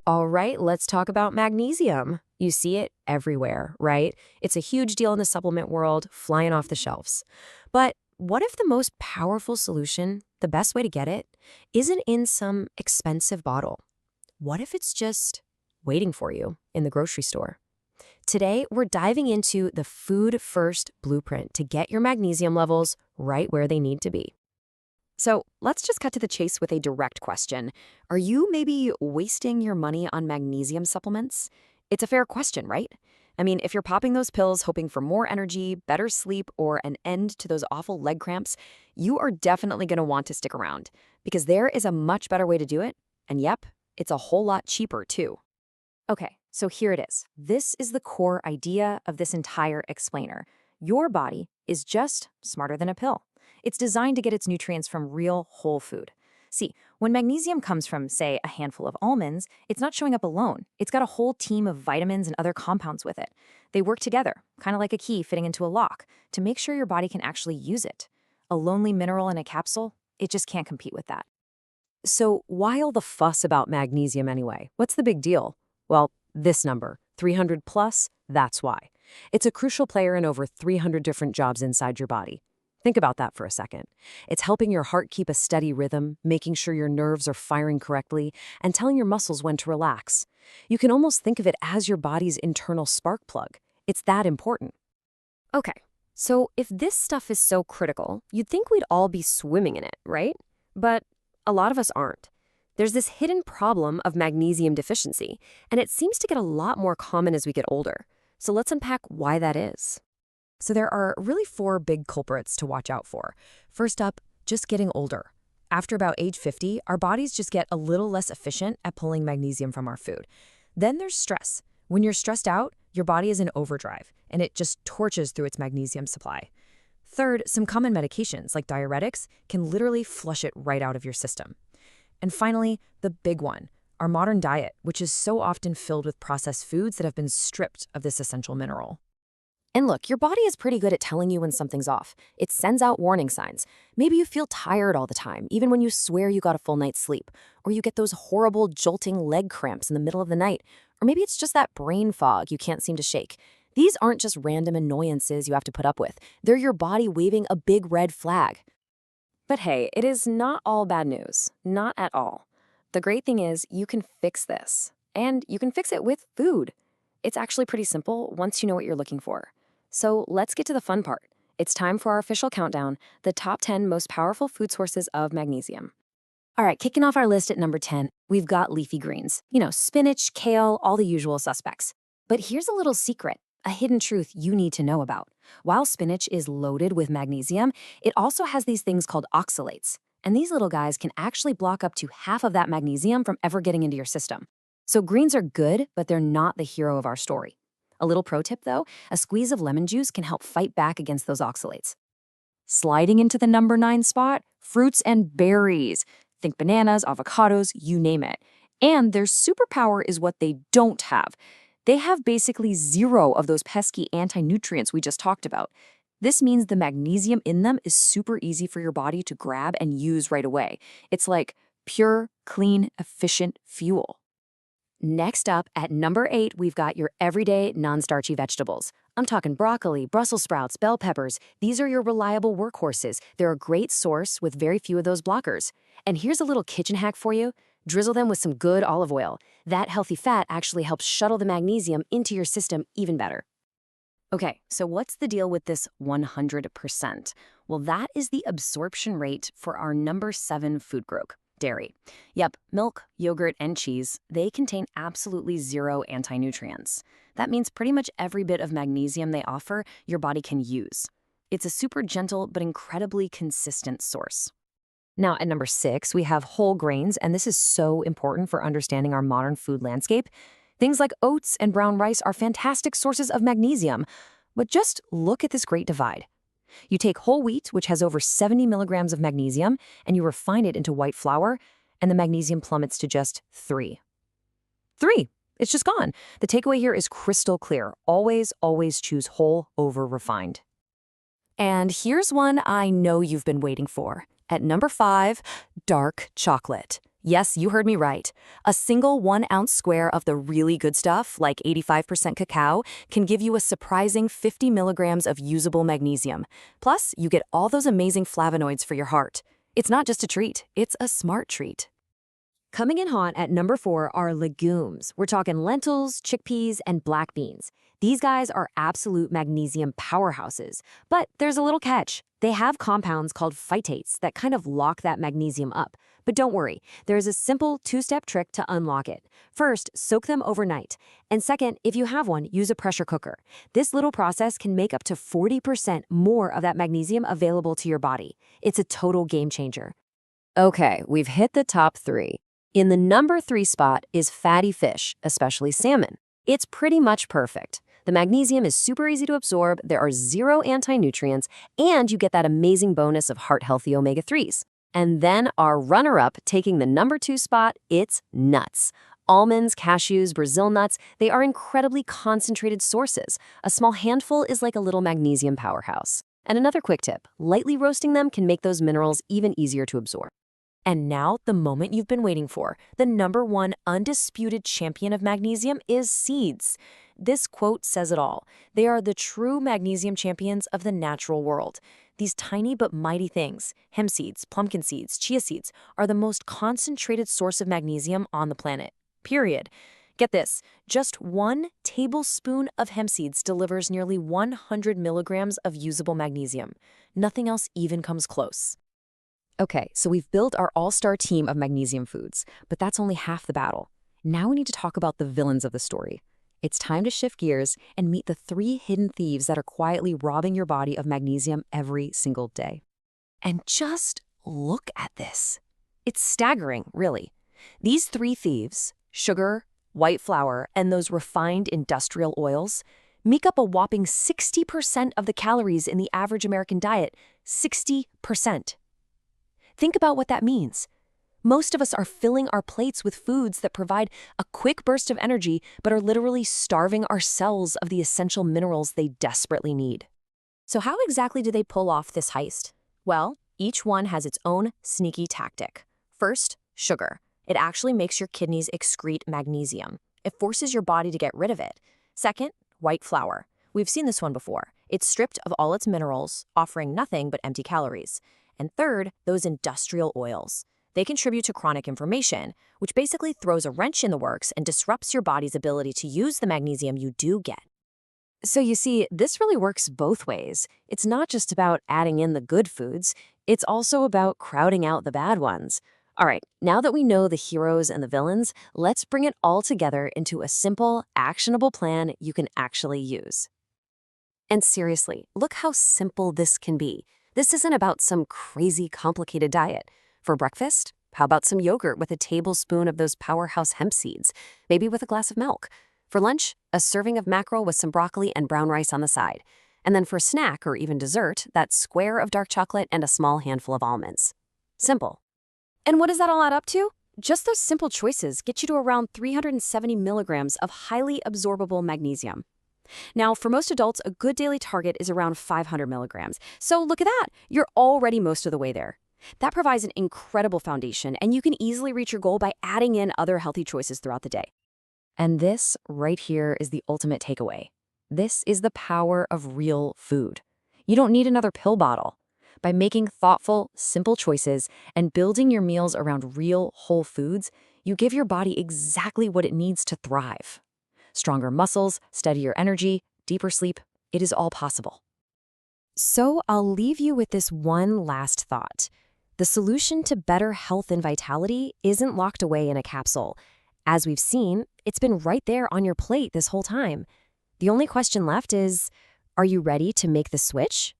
All right, let's talk about magnesium. You see it everywhere, right? It's a huge deal in the supplement world, flying off the shelves. But what if the most powerful solution, the best way to get it, isn't in some expensive bottle? What if it's just waiting for you in the grocery store? Today, we're diving into the food first blueprint to get your magnesium levels right where they need to be. So let's just cut to the chase with a direct question. Are you maybe wasting your money on magnesium supplements? It's a fair question, right? I mean, if you're popping those pills hoping for more energy, better sleep, or an end to those awful leg cramps, you are definitely going to want to stick around because there is a much better way to do it. And yep, it's a whole lot cheaper too. Okay, so here it is. This is the core idea of this entire explainer. Your body is just smarter than a pill. It's designed to get its nutrients from real whole food. See, when magnesium comes from, say, a handful of almonds, it's not showing up alone. It's got a whole team of vitamins and other compounds with it. They work together, kind of like a key fitting into a lock, to make sure your body can actually use it. A lonely mineral in a capsule, it just can't compete with that. So why all the fuss about magnesium anyway? What's the big deal? Well, this number, 300 plus, that's why. It's a crucial player in over 300 different jobs inside your body. Think about that for a second. It's helping your heart keep a steady rhythm, making sure your nerves are firing correctly, and telling your muscles when to relax. You can almost think of it as your body's internal spark plug. It's that important. Okay, so if this stuff is so critical, you'd think we'd all be swimming in it, right? But a lot of us aren't. There's this hidden problem of magnesium deficiency, and it seems to get a lot more common as we get older. So let's unpack why that is. So there are really 4 big culprits to watch out for. First up, just getting older. After about age 50, our bodies just get a little less efficient at pulling magnesium from our food. Then there's stress. When you're stressed out, your body is in overdrive, and it just torches through its magnesium supply. Third, some common medications, like diuretics, can literally flush it right out of your system. And finally, the big one, our modern diet, which is so often filled with processed foods that have been stripped of this essential mineral. And look, your body is pretty good at telling you when something's off. It sends out warning signs. Maybe you feel tired all the time, even when you swear you got a full night's sleep. Or you get those horrible, jolting leg cramps in the middle of the night. Or maybe it's just that brain fog you can't seem to shake. These aren't just random annoyances you have to put up with. They're your body waving a big red flag. But hey, it is not all bad news. Not at all. The great thing is you can fix this. And you can fix it with food. It's actually pretty simple once you know what you're looking for. So let's get to the fun part. It's time for our official countdown, the top 10 most powerful food sources of magnesium. All right, kicking off our list at number 10, we've got leafy greens. You know, spinach, kale, all the usual suspects. But here's a little secret, a hidden truth you need to know about. While spinach is loaded with magnesium, it also has these things called oxalates. And these little guys can actually block up to half of that magnesium from ever getting into your system. So greens are good, but they're not the hero of our story. A little pro tip though, a squeeze of lemon juice can help fight back against those oxalates. Sliding into the number 9 spot, fruits and berries. Think bananas, avocados, you name it. And their superpower is what they don't have. They have basically 0 of those pesky anti-nutrients we just talked about. This means the magnesium in them is super easy for your body to grab and use right away. It's like pure, clean, efficient fuel. Next up, at number 8, we've got your everyday non-starchy vegetables. I'm talking broccoli, Brussels sprouts, bell peppers. These are your reliable workhorses. They're a great source with very few of those blockers. And here's a little kitchen hack for you. Drizzle them with some good olive oil. That healthy fat actually helps shuttle the magnesium into your system even better. Okay, so what's the deal with this 100%? Well, that is the absorption rate for our number 7 food group. Dairy. Yep, milk, yogurt, and cheese, they contain absolutely 0 anti-nutrients. That means pretty much every bit of magnesium they offer, your body can use. It's a super gentle but incredibly consistent source. Now, at number 6, we have whole grains, and this is so important for understanding our modern food landscape. Things like oats and brown rice are fantastic sources of magnesium, but just look at this great divide. You take whole wheat, which has over 70 milligrams of magnesium, and you refine it into white flour, and the magnesium plummets to just 3. 3! It's just gone. The takeaway here is crystal clear. Always, always choose whole over refined. And here's one I know you've been waiting for. At number 5, dark chocolate. Yes, you heard me right. A single 1-ounce square of the really good stuff, like 85% cacao, can give you a surprising 50 milligrams of usable magnesium. Plus, you get all those amazing flavonoids for your heart. It's not just a treat, it's a smart treat. Coming in hot at number 4 are legumes. We're talking lentils, chickpeas, and black beans. These guys are absolute magnesium powerhouses. But there's a little catch. They have compounds called phytates that kind of lock that magnesium up. But don't worry, there's a simple 2-step trick to unlock it. First, soak them overnight. And second, if you have one, use a pressure cooker. This little process can make up to 40% more of that magnesium available to your body. It's a total game changer. Okay, we've hit the top 3. In the number 3 spot is fatty fish, especially salmon. It's pretty much perfect. The magnesium is super easy to absorb, there are 0 anti-nutrients, and you get that amazing bonus of heart-healthy omega-3s. And then our runner-up, taking the number 2 spot, it's nuts. Almonds, cashews, Brazil nuts, they are incredibly concentrated sources. A small handful is like a little magnesium powerhouse. And another quick tip, lightly roasting them can make those minerals even easier to absorb. And now, the moment you've been waiting for, the number 1 undisputed champion of magnesium is seeds. This quote says it all. They are the true magnesium champions of the natural world. These tiny but mighty things, hemp seeds, pumpkin seeds, chia seeds, are the most concentrated source of magnesium on the planet. Period. Get this, just 1 tablespoon of hemp seeds delivers nearly 100 milligrams of usable magnesium. Nothing else even comes close. Okay, so we've built our all-star team of magnesium foods, but that's only half the battle. Now we need to talk about the villains of the story. It's time to shift gears and meet the 3 hidden thieves that are quietly robbing your body of magnesium every single day. And just look at this. It's staggering, really. These 3 thieves, sugar, white flour, and those refined industrial oils, make up a whopping 60% of the calories in the average American diet. 60%. Think about what that means. Most of us are filling our plates with foods that provide a quick burst of energy but are literally starving our cells of the essential minerals they desperately need. So how exactly do they pull off this heist? Well, each one has its own sneaky tactic. First, sugar. It actually makes your kidneys excrete magnesium. It forces your body to get rid of it. Second, white flour. We've seen this one before. It's stripped of all its minerals, offering nothing but empty calories. And third, those industrial oils. They contribute to chronic inflammation, which basically throws a wrench in the works and disrupts your body's ability to use the magnesium you do get. So you see, this really works both ways. It's not just about adding in the good foods, it's also about crowding out the bad ones. All right, now that we know the heroes and the villains, let's bring it all together into a simple, actionable plan you can actually use. And seriously, look how simple this can be. This isn't about some crazy complicated diet. For breakfast, how about some yogurt with a tablespoon of those powerhouse hemp seeds, maybe with a glass of milk? For lunch, a serving of mackerel with some broccoli and brown rice on the side. And then for snack or even dessert, that square of dark chocolate and a small handful of almonds. Simple. And what does that all add up to? Just those simple choices get you to around 370 milligrams of highly absorbable magnesium. Now, for most adults, a good daily target is around 500 milligrams. So look at that. You're already most of the way there. That provides an incredible foundation, and you can easily reach your goal by adding in other healthy choices throughout the day. And this right here is the ultimate takeaway. This is the power of real food. You don't need another pill bottle. By making thoughtful, simple choices and building your meals around real, whole foods, you give your body exactly what it needs to thrive. Stronger muscles, steadier energy, deeper sleep, it is all possible. So I'll leave you with this one last thought. The solution to better health and vitality isn't locked away in a capsule. As we've seen, it's been right there on your plate this whole time. The only question left is, are you ready to make the switch?